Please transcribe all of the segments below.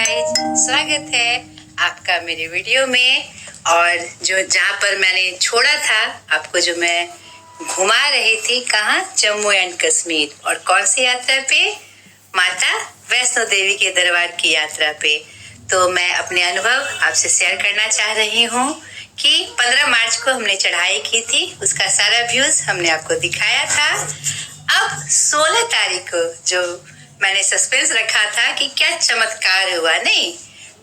Guys, स्वागत है आपका मेरे वीडियो में। और जहाँ पर मैंने छोड़ा था आपको, जो मैं घुमा रही थी, कहाँ, जम्मू एंड कश्मीर। और कौन सी यात्रा पे? माता वैष्णो देवी के दरबार की यात्रा पे। तो मैं अपने अनुभव आपसे शेयर करना चाह रही हूँ कि 15 मार्च को हमने चढ़ाई की थी, उसका सारा व्यूज हमने आपको दिखाया था। अब 16 तारीख को जो मैंने सस्पेंस रखा था कि क्या चमत्कार हुआ, नहीं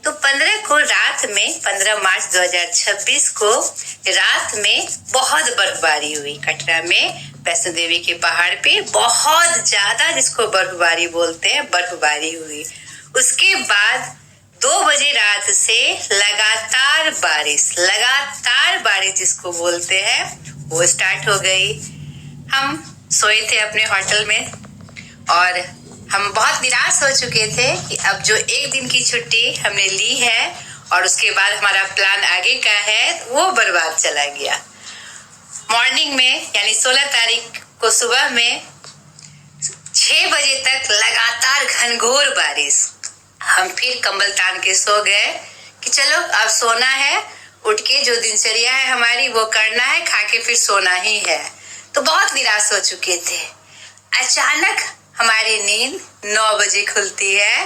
तो 15 को रात में, 15 मार्च 2026 को रात में बहुत बर्फबारी हुई कटरा में। वैष्णो देवी के पहाड़ पे बहुत ज्यादा, जिसको बर्फबारी बोलते हैं, बर्फबारी हुई। उसके बाद 2 बजे रात से लगातार बारिश जिसको बोलते हैं, वो स्टार्ट हो गई। हम सोए थे अपने होटल में और हम बहुत निराश हो चुके थे कि अब जो एक दिन की छुट्टी हमने ली है और उसके बाद हमारा प्लान आगे का है, वो बर्बाद चला गया। मॉर्निंग में, यानी 16 तारीख को सुबह में 6 बजे तक लगातार घनघोर बारिश। हम फिर कंबल तान के सो गए कि चलो अब सोना है, उठ के जो दिनचर्या है हमारी वो करना है, खा के फिर सोना ही है। तो बहुत निराश हो चुके थे। अचानक हमारी नींद 9 बजे खुलती है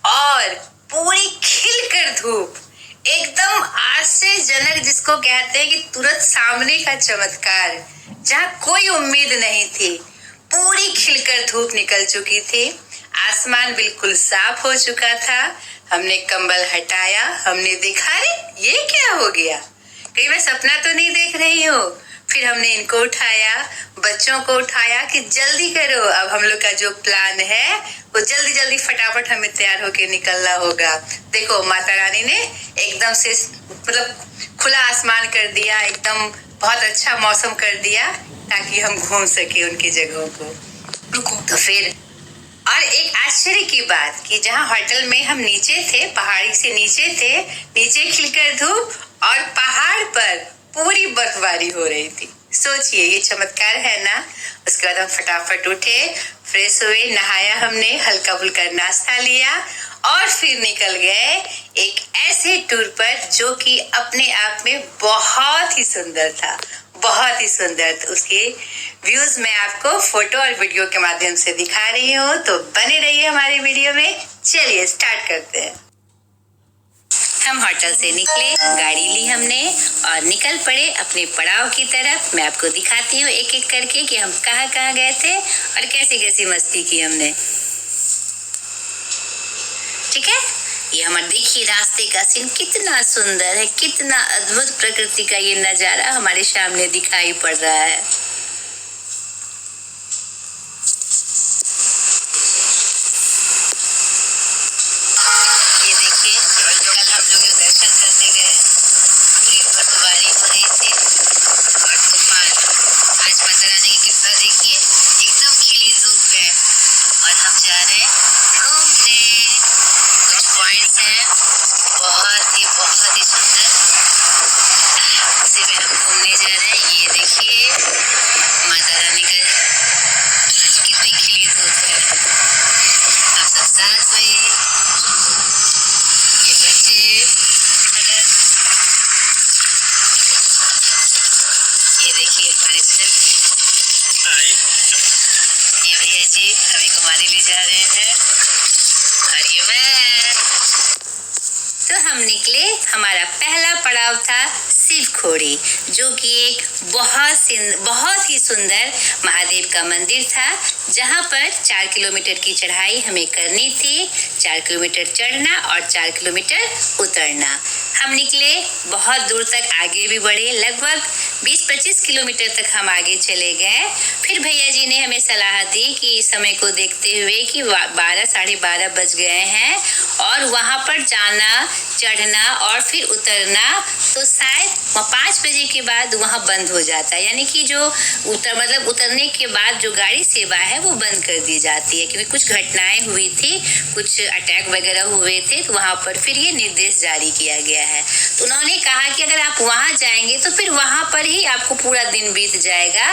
और पूरी खिलकर धूप, एकदम आश्चर्यजनक, जिसको कहते हैं कि तुरंत सामने का चमत्कार, जहाँ कोई उम्मीद नहीं थी, पूरी खिलकर धूप निकल चुकी थी। आसमान बिल्कुल साफ हो चुका था। हमने कंबल हटाया, हमने देखा, अरे ये क्या हो गया, कहीं मैं सपना तो नहीं देख रही हूँ। फिर हमने इनको उठाया, बच्चों को उठाया कि जल्दी करो, अब हम लोग का जो प्लान है वो जल्दी जल्दी फटाफट हमें तैयार होके निकलना होगा। देखो, माता रानी ने एकदम से मतलब खुला आसमान कर दिया, एकदम बहुत अच्छा मौसम कर दिया ताकि हम घूम सके उनकी जगहों को। तो फिर और एक आश्चर्य की बात कि जहाँ होटल में हम नीचे थे, पहाड़ी से नीचे थे, नीचे खिलकर धूप और पहाड़ पर पूरी बर्फबारी हो रही थी। सोचिए, ये चमत्कार है ना। उसके बाद हम फटाफट उठे, फ्रेश हुए, नहाया हमने, हल्का फुल्का नाश्ता लिया और फिर निकल गए एक ऐसे टूर पर जो कि अपने आप में बहुत ही सुंदर था, बहुत ही सुंदर। तो उसके व्यूज मैं आपको फोटो और वीडियो के माध्यम से दिखा रही हूँ, तो बने रहिए हमारे वीडियो में। चलिए स्टार्ट करते हैं। हम होटल से निकले, गाड़ी ली हमने और निकल पड़े अपने पड़ाव की तरफ। मैं आपको दिखाती हूँ एक एक करके कि हम कहाँ कहाँ गए थे और कैसी कैसी मस्ती की हमने। ठीक है, ये हमारे, देखिए रास्ते का सीन कितना सुंदर है, कितना अद्भुत प्रकृति का ये नजारा हमारे सामने दिखाई पड़ रहा है। हम निकले, हमारा पहला पड़ाव था शिवखोड़ी, जो कि एक बहुत ही सुंदर महादेव का मंदिर था, जहां पर 4 किलोमीटर की चढ़ाई हमें करनी थी। 4 किलोमीटर चढ़ना और 4 किलोमीटर उतरना। हम निकले, बहुत दूर तक आगे भी बढ़े, लगभग 20-25 किलोमीटर तक हम आगे चले गए। फिर भैया जी ने हमें सलाह दी कि समय को देखते हुए कि 12 साढ़े 12 बज गए हैं और वहां पर जाना, चढ़ना और फिर उतरना तो शायद 5 बजे के बाद वहां बंद हो जाता है, यानी कि जो उतरने के बाद जो गाड़ी सेवा है वो बंद कर दी जाती है, क्योंकि कुछ घटनाएं हुई थी, कुछ अटैक वगैरह हुए थे, तो वहां पर फिर ये निर्देश जारी किया गया है। तो उन्होंने कहा कि अगर आप वहाँ जाएंगे तो फिर वहाँ पर ही आपको पूरा दिन बीत जाएगा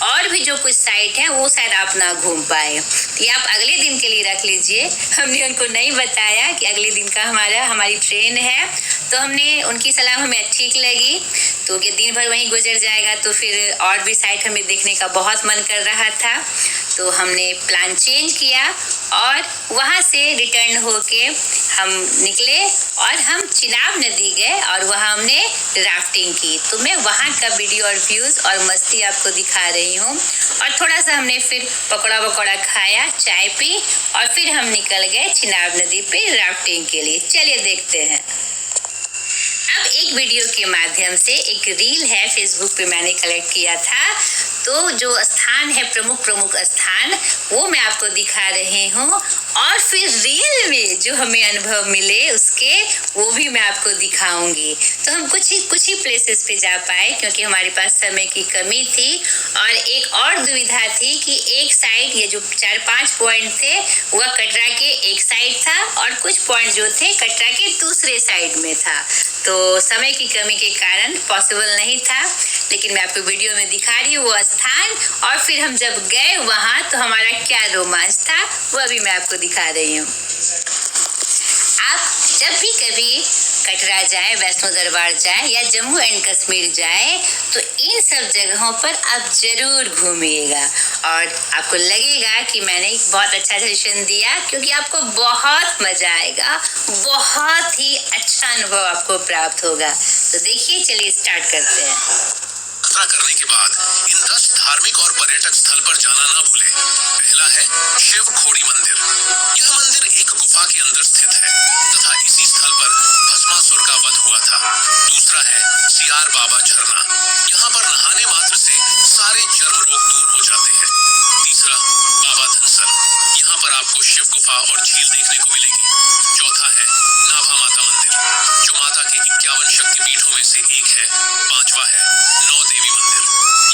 और भी जो कुछ साइट है वो शायद आप ना घूम पाए, तो ये आप अगले दिन के लिए रख लीजिए। हमने उनको नहीं बताया कि अगले दिन का हमारी ट्रेन है, तो हमने उनकी सलाह हमें ठीक लगी, तो कि दिन भर वहीं गुजर जाएगा, तो फिर और भी साइट हमें देखने का बहुत मन कर रहा था, तो हमने प्लान चेंज किया और वहाँ से रिटर्न होके हम निकले और हम चिनाब नदी गए और वहाँ हमने राफ्टिंग की। तो मैं वहाँ का वीडियो और व्यूज़ और मस्ती आपको दिखा रही हूँ। और थोड़ा सा हमने फिर पकौड़ा वकौड़ा खाया, चाय पी और फिर हम निकल गए चिनाब नदी पे राफ्टिंग के लिए। चलिए देखते हैं। अब एक वीडियो के माध्यम से एक रील है फेसबुक पे मैंने कलेक्ट किया था, तो जो स्थान है प्रमुख स्थान वो मैं आपको दिखा रही हूँ और फिर रील में जो हमें अनुभव मिले उसके वो भी मैं आपको दिखाऊंगी। तो हम कुछ ही प्लेसेस पे जा पाए क्योंकि हमारे पास समय की कमी थी और एक और दुविधा थी कि एक साइड ये जो 4-5 पॉइंट थे वह कटरा के एक साइड था और कुछ पॉइंट जो थे कटरा के दूसरे साइड में था, तो समय की कमी के कारण पॉसिबल नहीं था, लेकिन मैं आपको वीडियो में दिखा रही हूँ वो स्थान और फिर हम जब गए वहाँ तो हमारा क्या रोमांच था वह भी मैं आपको दिखा रही हूँ। आप जब भी कभी कटरा जाए, वैष्णो दरबार जाए या जम्मू एंड कश्मीर जाए तो इन सब जगहों पर आप जरूर घूमिएगा और आपको लगेगा कि मैंने एक बहुत अच्छा सजेशन दिया, क्योंकि आपको बहुत मजा आएगा, बहुत ही अच्छा अनुभव आपको प्राप्त होगा। तो देखिए, चलिए स्टार्ट करते हैं। यात्रा करने के बाद इन 10 धार्मिक और पर्यटक स्थल पर जाना ना भूले। पहला है शिव खोड़ी मंदिर। यह मंदिर एक गुफा के अंदर स्थित है तथा इसी स्थल पर भस्मासुर का वध हुआ था। दूसरा है सियार बाबा झरना। यहाँ पर नहाने मात्र से सारे चर्म रोग दूर हो जाते हैं। तीसरा बाबा धनसर। यहाँ पर आपको शिव गुफा और झील देखने को मिलेगी। चौथा है नाभा माता मंदिर, जो माता के 51 शक्तिपीठों में से एक है। पांचवा है नौ देवी मंदिर।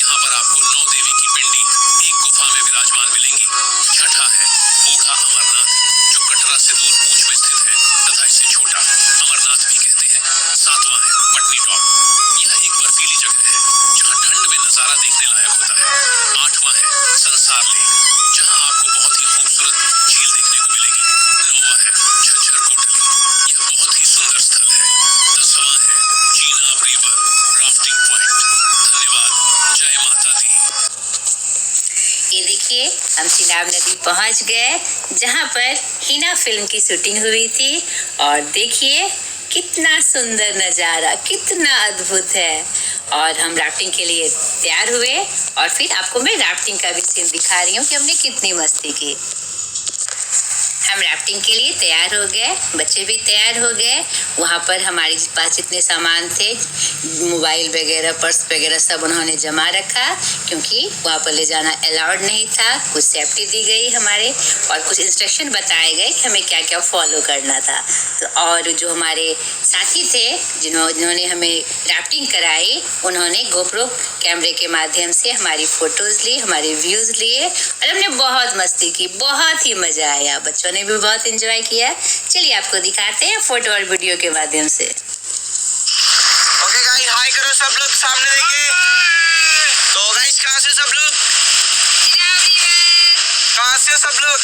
यहाँ पर आपको 9 देवी की पिंडी एक गुफा में विराजमान मिलेंगी। छठा है बूढ़ा अमरनाथ, जो कटरा से दूर पूंछ में स्थित है तथा इसे छोटा अमरनाथ भी कहते हैं। सातवां है पटनी टॉप। यह एक बर्फीली जगह है जहाँ ठंड में नजारा देखने लायक होता है। आठवां है संसार लेक, जहाँ आपको बहुत ही खूबसूरत झील देखने को मिलेगी। नौवां है झज्जर कोटली, यह बहुत ही सुंदर स्थल है। 10वां है चीनाब रिवर राफ्टिंग पॉइंट। धन्यवाद। जय माता दी। ये देखिए, हम चिनाब नदी पहुंच गए जहां पर हिना फिल्म की शूटिंग हुई थी और देखिए कितना सुंदर नज़ारा, कितना अद्भुत है। और हम राफ्टिंग के लिए तैयार हुए और फिर आपको मैं राफ्टिंग का भी सीन दिखा रही हूँ कि हमने कितनी मस्ती की। हम राफ्टिंग के लिए तैयार हो गए, बच्चे भी तैयार हो गए। वहाँ पर हमारे पास जितने सामान थे, मोबाइल वगैरह, पर्स वगैरह सब उन्होंने जमा रखा, क्योंकि वहाँ पर ले जाना अलाउड नहीं था। कुछ सेफ्टी दी गई हमारे और कुछ इंस्ट्रक्शन बताए गए कि हमें क्या क्या फॉलो करना था। तो और जो हमारे साथी थे जिन्होंने हमें राफ्टिंग कराई, उन्होंने गोप्रो कैमरे के माध्यम से हमारी फोटोज ली, हमारे व्यूज लिए और हमने बहुत मस्ती की, बहुत ही मजा आया। बच्चों ने भी बहुत एंजॉय किया। चलिए आपको दिखाते हैं फोटो और वीडियो के माध्यम से। ओके गाइस, हाय करो सब लोग, सामने देखिए। तो गाइस, कहाँ से सब लोग? कहाँ से सब लोग?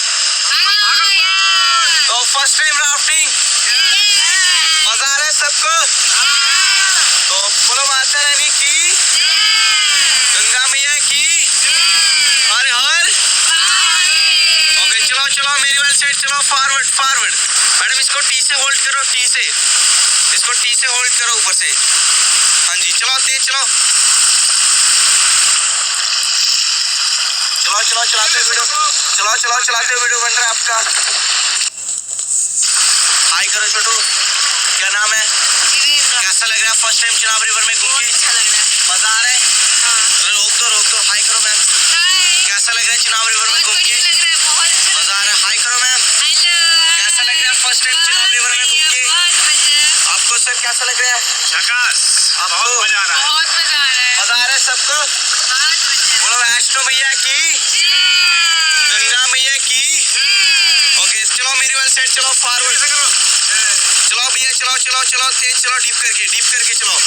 तो फर्स्ट टाइम राफ्टिंग, मजा आ रहा है सबको? तो बोलो माता रानी की, गंगा मैया की, हर हर। ओके, चलो मेरी वाली साइड चलो, फॉरवर्ड। मैडम इसको टी से होल्ड करो, इसको टी से होल्ड करो ऊपर से। हाँ जी, चलो तेज चलो। चलाते वीडियो बन रहा है आपका। हाय करो छोटू, क्या नाम है? कैसा लग रहा है फर्स्ट टाइम चिनाब रिवर में घूम के? अच्छा लग रहा है। मजा आ रहा है? रोक दो। हाय करो मैम, कैसा लग रहा है चिनाब रिवर में घूम के? मजा आ रहा है। हाय करो मैम, कैसा लग रहा है फर्स्ट टाइम चिनाब रिवर में घूम के? आपको सर कैसा लग रहा है? झकास, बहुत मजा आ रहा है। मजा आ रहा है सबको? बोलो वैष्णो मैया की, गंगा मैया की। ओके, चलो मेरी वाली साइड चलो, फॉरवर्ड। चलाओ भैया, चलाओ चलाओ चलाओ, तेज चलाओ, डीप करके चलाओ।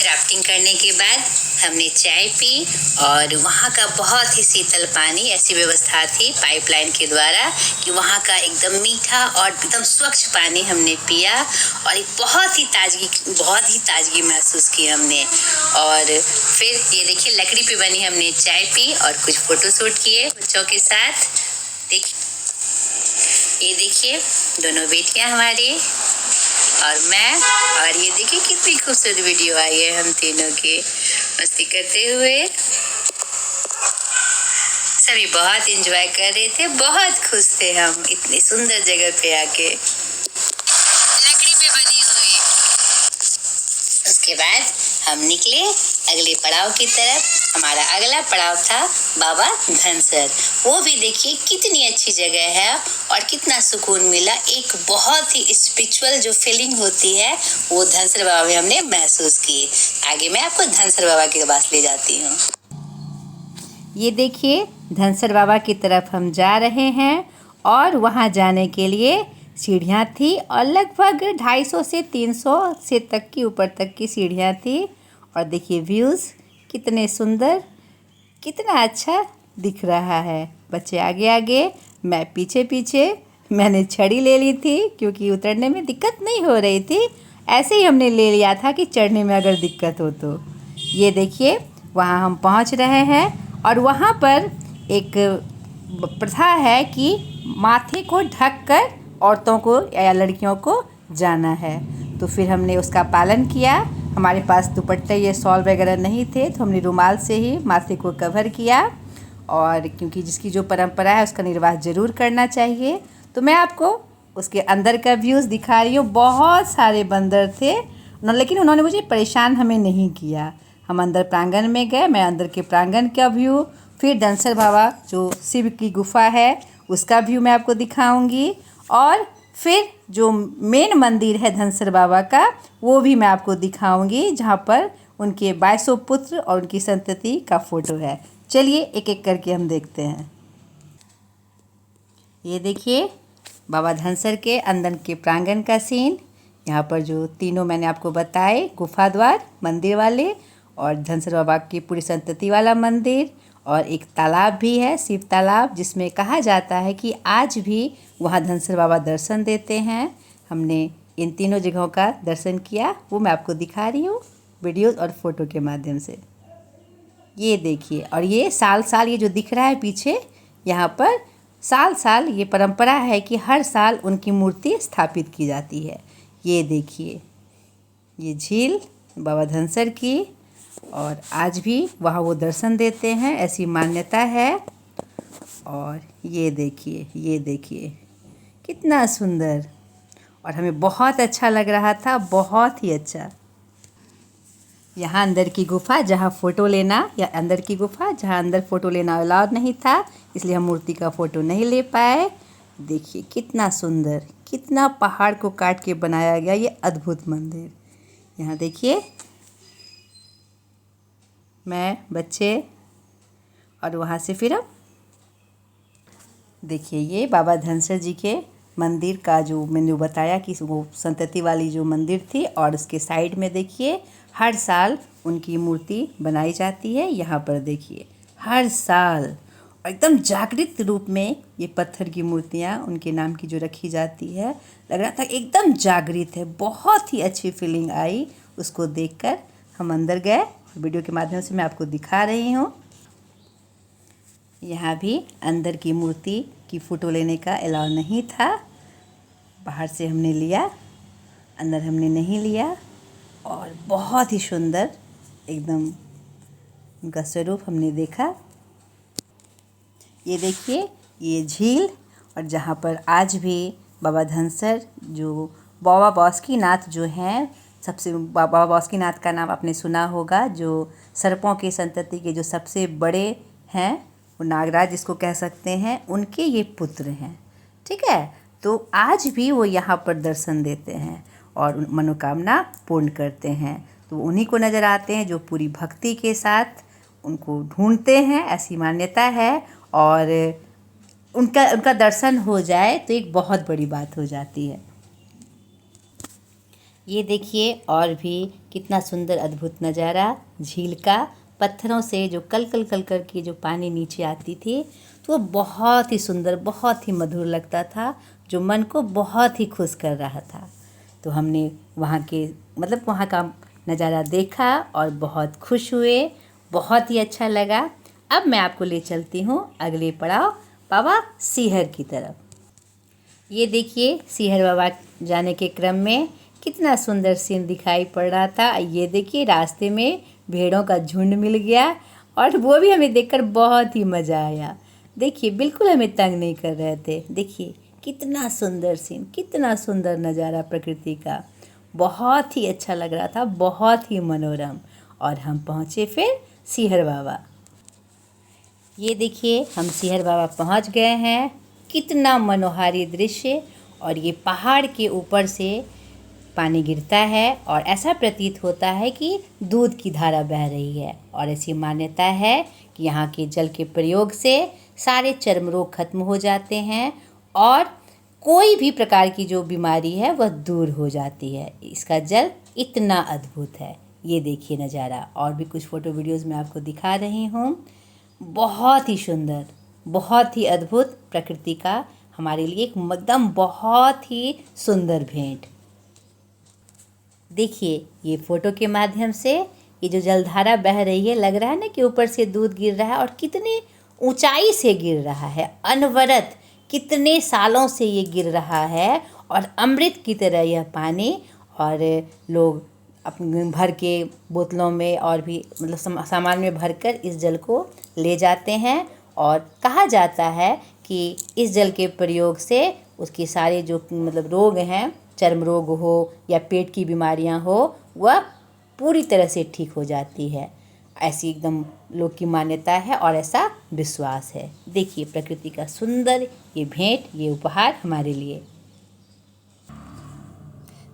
राफ्टिंग करने के बाद हमने चाय पी और वहाँ का बहुत ही शीतल पानी, ऐसी व्यवस्था थी पाइपलाइन के द्वारा कि वहाँ का एकदम मीठा और एकदम स्वच्छ पानी हमने पिया और एक बहुत ही ताजगी महसूस की हमने। और फिर ये देखिए लकड़ी पे बनी हमने चाय पी और कुछ फोटो शूट किए बच्चों के साथ। ये देखिए दोनों बेटियां हमारी और मैं, और ये देखिए कितनी खूबसूरत वीडियो आई है हम तीनों की मस्ती करते हुए। सभी बहुत एंजॉय कर रहे थे, बहुत खुश थे हम इतनी सुंदर जगह पे आके लकड़ी पे बनी हुई। उसके बाद हम निकले अगले पड़ाव की तरफ। हमारा अगला पड़ाव था बाबा धनसर। वो भी देखिए कितनी अच्छी जगह है और कितना सुकून मिला। एक बहुत ही स्पिरिचुअल जो फीलिंग होती है वो धनसर बाबा में हमने महसूस की। आगे मैं आपको धनसर बाबा के पास ले जाती हूँ। ये देखिए धनसर बाबा की तरफ हम जा रहे हैं और वहाँ जाने के लिए सीढ़ियाँ थी और लगभग 250 से 300 से तक की ऊपर तक की सीढ़ियाँ थी। और देखिए व्यूज़ कितने सुंदर, कितना अच्छा दिख रहा है। बच्चे आगे आगे, मैं पीछे पीछे। मैंने छड़ी ले ली थी क्योंकि उतरने में दिक्कत नहीं हो रही थी। ऐसे ही हमने ले लिया था कि चढ़ने में अगर दिक्कत हो तो। ये देखिए वहाँ हम पहुँच रहे हैं और वहाँ पर एक प्रथा है कि माथे को ढककर औरतों को या लड़कियों को जाना है। तो फिर हमने उसका पालन किया। हमारे पास दुपट्टे या शॉल वगैरह नहीं थे तो हमने रुमाल से ही माथे को कवर किया। और क्योंकि जिसकी जो परंपरा है उसका निर्वाह ज़रूर करना चाहिए। तो मैं आपको उसके अंदर का व्यूज़ दिखा रही हूँ। बहुत सारे बंदर थे लेकिन उन्होंने मुझे परेशान हमें नहीं किया। हम अंदर प्रांगण में गए, मैं अंदर के प्रांगण का व्यू, फिर धनसर बाबा जो शिव की गुफा है उसका व्यू मैं आपको दिखाऊंगी और फिर जो मेन मंदिर है धनसर बाबा का वो भी मैं आपको दिखाऊंगी जहाँ पर उनके 22 पुत्र और उनकी संतति का फ़ोटो है। चलिए एक एक करके हम देखते हैं। ये देखिए बाबा धनसर के अंदर के प्रांगण का सीन। यहाँ पर जो तीनों मैंने आपको बताए, गुफा द्वार, मंदिर वाले और धनसर बाबा की पूरी संतति वाला मंदिर, और एक तालाब भी है, शिव तालाब, जिसमें कहा जाता है कि आज भी वहाँ धनसर बाबा दर्शन देते हैं। हमने इन तीनों जगहों का दर्शन किया, वो मैं आपको दिखा रही हूँ वीडियोज़ और फ़ोटो के माध्यम से। ये देखिए, और ये साल साल ये जो दिख रहा है पीछे, यहाँ पर साल साल ये परंपरा है कि हर साल उनकी मूर्ति स्थापित की जाती है। ये देखिए ये झील बाबा धनसर की, और आज भी वहाँ वो दर्शन देते हैं, ऐसी मान्यता है। और ये देखिए कितना सुंदर, और हमें बहुत अच्छा लग रहा था, बहुत ही अच्छा। यहाँ अंदर की गुफा जहाँ फ़ोटो लेना, या अंदर की गुफा जहाँ अंदर फ़ोटो लेना अलाउड नहीं था, इसलिए हम मूर्ति का फ़ोटो नहीं ले पाए। देखिए कितना सुंदर, कितना पहाड़ को काट के बनाया गया ये अद्भुत मंदिर। यहाँ देखिए मैं, बच्चे, और वहाँ से फिर हम देखिए ये बाबा धनसर जी के मंदिर का जो मैंने बताया कि वो संतति वाली जो मंदिर थी, और उसके साइड में देखिए हर साल उनकी मूर्ति बनाई जाती है। यहाँ पर देखिए हर साल, और एकदम जागृत रूप में ये पत्थर की मूर्तियाँ उनके नाम की जो रखी जाती है, लग रहा था एकदम जागृत है। बहुत ही अच्छी फीलिंग आई उसको देखकर। हम अंदर गए, वीडियो के माध्यम से मैं आपको दिखा रही हूँ। यहाँ भी अंदर की मूर्ति की फ़ोटो लेने का अलाउ नहीं था, बाहर से हमने लिया, अंदर हमने नहीं लिया। और बहुत ही सुंदर एकदम उनका स्वरूप हमने देखा। ये देखिए ये झील, और जहाँ पर आज भी बाबा धनसर जो बाबा बासुकीनाथ जो हैं सबसे बाबा बासुकीनाथ का नाम आपने सुना होगा, जो सर्पों की संतति के जो सबसे बड़े हैं, वो नागराज जिसको कह सकते हैं, उनके ये पुत्र हैं। ठीक है, तो आज भी वो यहाँ पर दर्शन देते हैं और मनोकामना पूर्ण करते हैं। तो उन्हीं को नज़र आते हैं जो पूरी भक्ति के साथ उनको ढूंढते हैं, ऐसी मान्यता है। और उनका दर्शन हो जाए तो एक बहुत बड़ी बात हो जाती है। ये देखिए और भी कितना सुंदर अद्भुत नज़ारा झील का, पत्थरों से जो कल कल कल कर के जो पानी नीचे आती थी, तो वो बहुत ही सुंदर, बहुत ही मधुर लगता था, जो मन को बहुत ही खुश कर रहा था। तो हमने वहाँ के वहाँ का नज़ारा देखा और बहुत खुश हुए, बहुत ही अच्छा लगा। अब मैं आपको ले चलती हूँ अगले पड़ाव बाबा सीहर की तरफ। ये देखिए सीहर बाबा जाने के क्रम में कितना सुंदर सीन दिखाई पड़ रहा था। ये देखिए रास्ते में भेड़ों का झुंड मिल गया और वो भी हमें देखकर बहुत ही मज़ा आया। देखिए बिल्कुल हमें तंग नहीं कर रहे थे। देखिए कितना सुंदर सीन, कितना सुंदर नज़ारा प्रकृति का, बहुत ही अच्छा लग रहा था, बहुत ही मनोरम। और हम पहुँचे फिर सीहर बाबा। ये देखिए हम सीहर बाबा पहुँच गए हैं। कितना मनोहारी दृश्य, और ये पहाड़ के ऊपर से पानी गिरता है और ऐसा प्रतीत होता है कि दूध की धारा बह रही है। और ऐसी मान्यता है कि यहाँ के जल के प्रयोग से सारे चर्म रोग खत्म हो जाते हैं और कोई भी प्रकार की जो बीमारी है वह दूर हो जाती है। इसका जल इतना अद्भुत है। ये देखिए नज़ारा, और भी कुछ फ़ोटो वीडियोज़ मैं आपको दिखा रही हूँ। बहुत ही सुंदर, बहुत ही अद्भुत प्रकृति का हमारे लिए एकदम बहुत ही सुंदर भेंट। देखिए ये फ़ोटो के माध्यम से ये जो जलधारा बह रही है, लग रहा है ना कि ऊपर से दूध गिर रहा है, और कितनी ऊंचाई से गिर रहा है, अनवरत कितने सालों से ये गिर रहा है, और अमृत की तरह यह पानी। और लोग अपने भर के बोतलों में और भी सामान में भरकर इस जल को ले जाते हैं। और कहा जाता है कि इस जल के प्रयोग से उसके सारे जो रोग हैं, चर्म रोग हो या पेट की बीमारियां हो, वह पूरी तरह से ठीक हो जाती है। ऐसी एकदम लोग की मान्यता है और ऐसा विश्वास है। देखिए प्रकृति का सुंदर ये भेंट, ये उपहार हमारे लिए।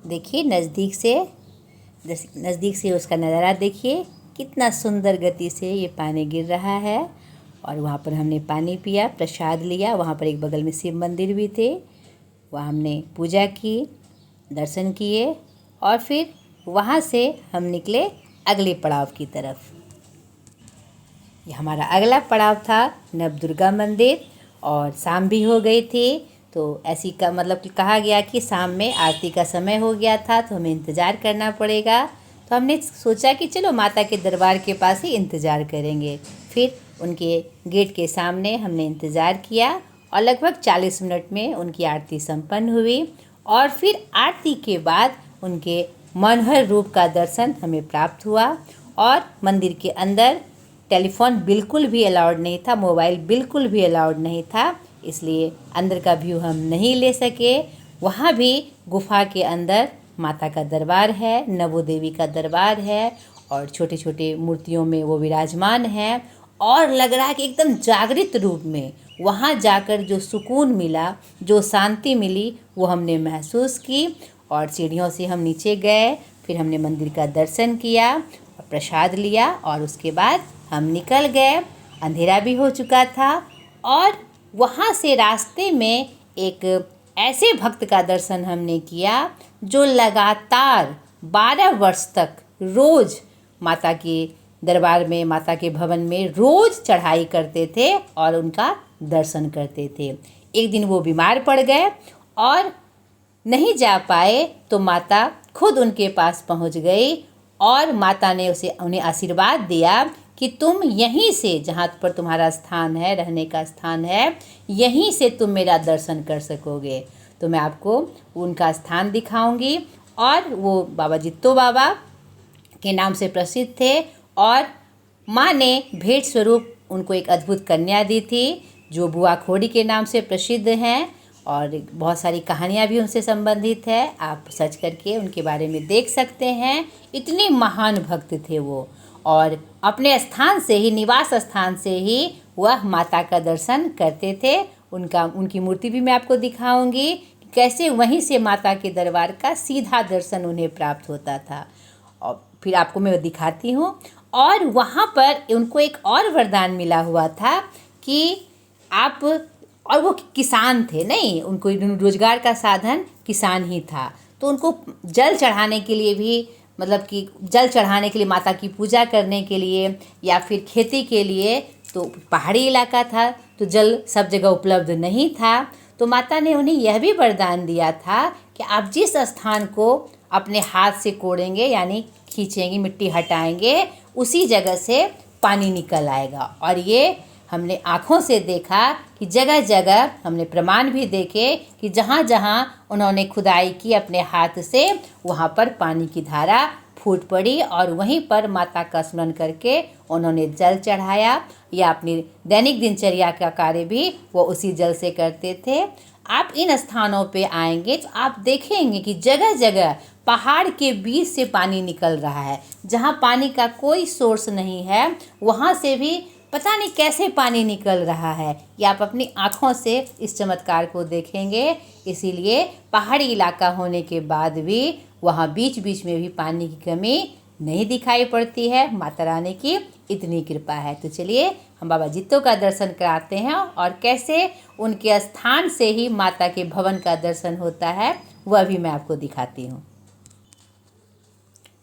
देखिए नज़दीक से उसका नज़ारा देखिए, कितना सुंदर गति से ये पानी गिर रहा है। और वहाँ पर हमने पानी पिया, प्रसाद लिया। वहाँ पर एक बगल में शिव मंदिर भी थे, वहाँ हमने पूजा की, दर्शन किए, और फिर वहाँ से हम निकले अगले पड़ाव की तरफ। ये हमारा अगला पड़ाव था नवदुर्गा मंदिर, और शाम भी हो गई थी। तो ऐसी का कि कहा गया कि शाम में आरती का समय हो गया था, तो हमें इंतज़ार करना पड़ेगा। तो हमने सोचा कि चलो माता के दरबार के पास ही इंतज़ार करेंगे। फिर उनके गेट के सामने हमने इंतज़ार किया और लगभग 40 मिनट में उनकी आरती संपन्न हुई। और फिर आरती के बाद उनके मनोहर रूप का दर्शन हमें प्राप्त हुआ। और मंदिर के अंदर टेलीफोन बिल्कुल भी अलाउड नहीं था, मोबाइल बिल्कुल भी अलाउड नहीं था, इसलिए अंदर का व्यू हम नहीं ले सके। वहाँ भी गुफा के अंदर माता का दरबार है, नवो देवी का दरबार है, और छोटे छोटे मूर्तियों में वो विराजमान हैं। और लग रहा है कि एकदम जागृत रूप में वहाँ जाकर जो सुकून मिला, जो शांति मिली, वो हमने महसूस की। और सीढ़ियों से हम नीचे गए, फिर हमने मंदिर का दर्शन किया और प्रसाद लिया, और उसके बाद हम निकल गए। अंधेरा भी हो चुका था, और वहाँ से रास्ते में एक ऐसे भक्त का दर्शन हमने किया जो लगातार 12 वर्ष तक रोज़ माता के दरबार में, माता के भवन में रोज़ चढ़ाई करते थे और उनका दर्शन करते थे। एक दिन वो बीमार पड़ गए और नहीं जा पाए, तो माता खुद उनके पास पहुंच गई, और माता ने उन्हें आशीर्वाद दिया कि तुम यहीं से, जहाँ पर तुम्हारा स्थान है, रहने का स्थान है, यहीं से तुम मेरा दर्शन कर सकोगे। तो मैं आपको उनका स्थान दिखाऊंगी। और वो बाबा जित्तो बाबा के नाम से प्रसिद्ध थे, और माँ ने भेंट स्वरूप उनको एक अद्भुत कन्या दी थी जो बुआ खोड़ी के नाम से प्रसिद्ध हैं। और बहुत सारी कहानियाँ भी उनसे संबंधित है। आप सर्च करके उनके बारे में देख सकते हैं। इतने महान भक्त थे वो, और अपने स्थान से ही, निवास स्थान से ही वह माता का दर्शन करते थे। उनकी मूर्ति भी मैं आपको दिखाऊंगी, कैसे वहीं से माता के दरबार का सीधा दर्शन उन्हें प्राप्त होता था। और फिर आपको मैं दिखाती हूँ। और वहाँ पर उनको एक और वरदान मिला हुआ था कि आप, और वो किसान थे, नहीं, उनको रोजगार का साधन किसान ही था। तो उनको जल चढ़ाने के लिए भी, मतलब कि जल चढ़ाने के लिए, माता की पूजा करने के लिए या फिर खेती के लिए, तो पहाड़ी इलाका था तो जल सब जगह उपलब्ध नहीं था। तो माता ने उन्हें यह भी वरदान दिया था कि आप जिस स्थान को अपने हाथ से कोड़ेंगे, यानी खींचेंगे, मिट्टी हटाएंगे, उसी जगह से पानी निकल आएगा। और ये हमने आँखों से देखा कि जगह जगह हमने प्रमाण भी देखे कि जहाँ जहाँ उन्होंने खुदाई की अपने हाथ से, वहाँ पर पानी की धारा फूट पड़ी और वहीं पर माता का स्मरण करके उन्होंने जल चढ़ाया, या अपनी दैनिक दिनचर्या का कार्य भी वो उसी जल से करते थे। आप इन स्थानों पे आएंगे तो आप देखेंगे कि जगह जगह पहाड़ के बीच से पानी निकल रहा है। जहाँ पानी का कोई सोर्स नहीं है, वहाँ से भी पता नहीं कैसे पानी निकल रहा है। ये आप अपनी आँखों से इस चमत्कार को देखेंगे। इसीलिए पहाड़ी इलाका होने के बाद भी वहाँ बीच बीच में भी पानी की कमी नहीं दिखाई पड़ती है। माता रानी की इतनी कृपा है। तो चलिए हम बाबा जित्तो का दर्शन कराते हैं, और कैसे उनके स्थान से ही माता के भवन का दर्शन होता है वह भी मैं आपको दिखाती हूँ।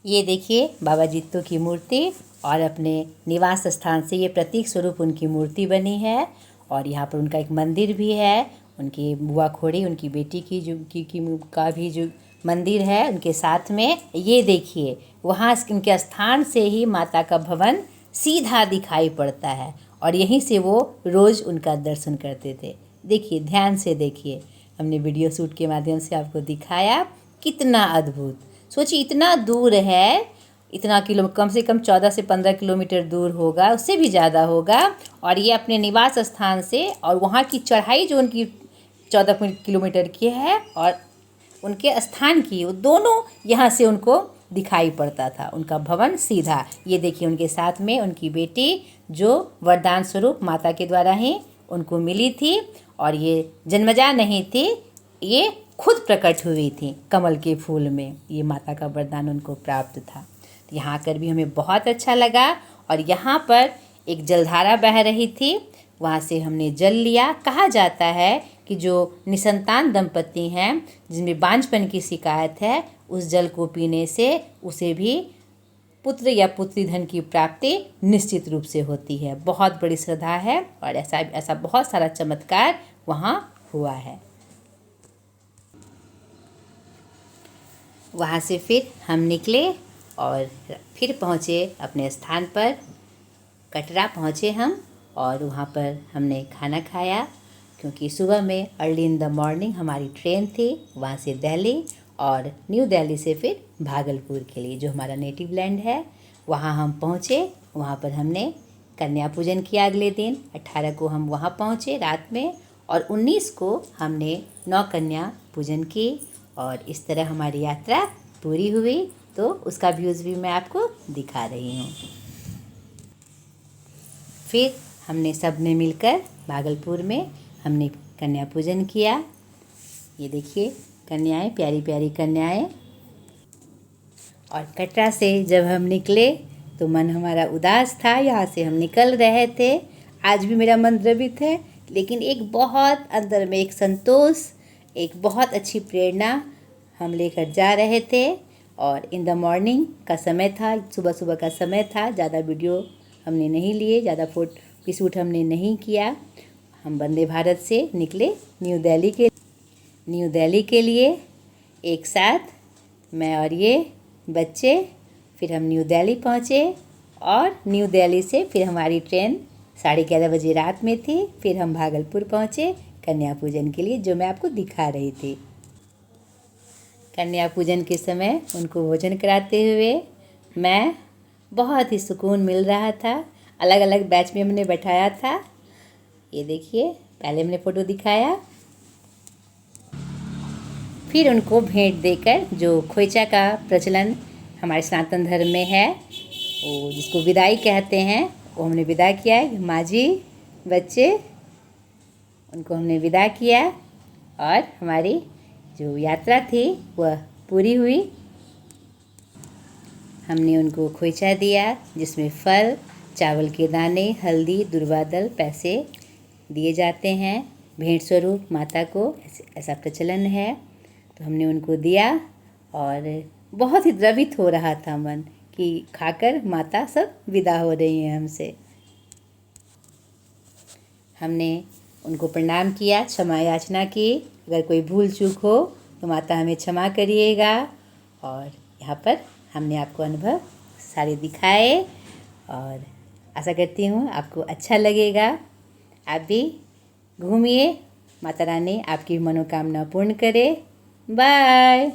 ये देखिए बाबा जित्तो की मूर्ति, और अपने निवास स्थान से ये प्रतीक स्वरूप उनकी मूर्ति बनी है। और यहाँ पर उनका एक मंदिर भी है, उनकी बुआ खोड़ी, उनकी बेटी की जो का भी जो मंदिर है उनके साथ में। ये देखिए वहाँ उनके स्थान से ही माता का भवन सीधा दिखाई पड़ता है, और यहीं से वो रोज़ उनका दर्शन करते थे। देखिए, ध्यान से देखिए, हमने वीडियो शूट के माध्यम से आपको दिखाया, कितना अद्भुत। सोचिए, इतना दूर है, इतना कम से कम 14 से 15 किलोमीटर दूर होगा, उससे भी ज़्यादा होगा। और ये अपने निवास स्थान से, और वहाँ की चढ़ाई जो उनकी 14 किलोमीटर की है, और उनके स्थान की, वो दोनों यहाँ से उनको दिखाई पड़ता था, उनका भवन सीधा। ये देखिए उनके साथ में उनकी बेटी, जो वरदान स्वरूप माता के द्वारा ही उनको मिली थी, और ये जन्मजा नहीं थी, ये खुद प्रकट हुई थी कमल के फूल में। ये माता का वरदान उनको प्राप्त था। तो यहाँ आकर भी हमें बहुत अच्छा लगा। और यहाँ पर एक जलधारा बह रही थी, वहाँ से हमने जल लिया। कहा जाता है कि जो निसंतान दंपति हैं, जिनमें बांझपन की शिकायत है, उस जल को पीने से उसे भी पुत्र या पुत्री धन की प्राप्ति निश्चित रूप से होती है। बहुत बड़ी श्रद्धा है, और ऐसा बहुत सारा चमत्कार वहाँ हुआ है। वहाँ से फिर हम निकले और फिर पहुँचे अपने स्थान पर। कटरा पहुँचे हम, और वहाँ पर हमने खाना खाया, क्योंकि सुबह में अर्ली इन द मॉर्निंग हमारी ट्रेन थी, वहाँ से दिल्ली, और न्यू दिल्ली से फिर भागलपुर के लिए, जो हमारा नेटिव लैंड है, वहाँ हम पहुँचे। वहाँ पर हमने कन्या पूजन किया। अगले दिन 18 को हम वहाँ पहुँचे रात में, और 19 को हमने 9 कन्या पूजन की। और इस तरह हमारी यात्रा पूरी हुई। तो उसका व्यूज़ भी मैं आपको दिखा रही हूँ। फिर हमने सब ने मिलकर भागलपुर में हमने कन्या पूजन किया। ये देखिए कन्याएं, प्यारी प्यारी कन्याएं। और कटरा से जब हम निकले तो मन हमारा उदास था, यहाँ से हम निकल रहे थे। आज भी मेरा मन द्रवित है, लेकिन एक बहुत अंदर में एक संतोष, एक बहुत अच्छी प्रेरणा हम लेकर जा रहे थे। और इन द मॉर्निंग का समय था, सुबह सुबह का समय था। ज़्यादा वीडियो हमने नहीं लिए, ज़्यादा फोटो शूट हमने नहीं किया। हम वंदे भारत से निकले न्यू दिल्ली के लिए एक साथ, मैं और ये बच्चे। फिर हम न्यू दिल्ली पहुँचे, और न्यू दिल्ली से फिर हमारी ट्रेन 11:30 बजे रात में थी। फिर हम भागलपुर पहुँचे कन्या पूजन के लिए, जो मैं आपको दिखा रही थी। कन्या पूजन के समय उनको भोजन कराते हुए मैं बहुत ही सुकून मिल रहा था। अलग अलग बैच में हमने बैठाया था। ये देखिए, पहले हमने फ़ोटो दिखाया, फिर उनको भेंट देकर, जो खोइचा का प्रचलन हमारे सनातन धर्म में है, वो जिसको विदाई कहते हैं, वो हमने विदा किया। माँ जी, बच्चे, उनको हमने विदा किया और हमारी जो यात्रा थी वह पूरी हुई। हमने उनको खोइचा दिया जिसमें फल, चावल के दाने, हल्दी, दुर्वादल, पैसे दिए जाते हैं भेंट स्वरूप माता को, ऐसा प्रचलन है। तो हमने उनको दिया और बहुत ही द्रवित हो रहा था मन कि खाकर माता सब विदा हो रही हैं हमसे। हमने उनको प्रणाम किया, क्षमा याचना की, अगर कोई भूल चूक हो तो माता हमें क्षमा करिएगा। और यहाँ पर हमने आपको अनुभव सारे दिखाए और आशा करती हूँ आपको अच्छा लगेगा। आप भी घूमिए, माता रानी आपकी मनोकामना पूर्ण करे। बाय।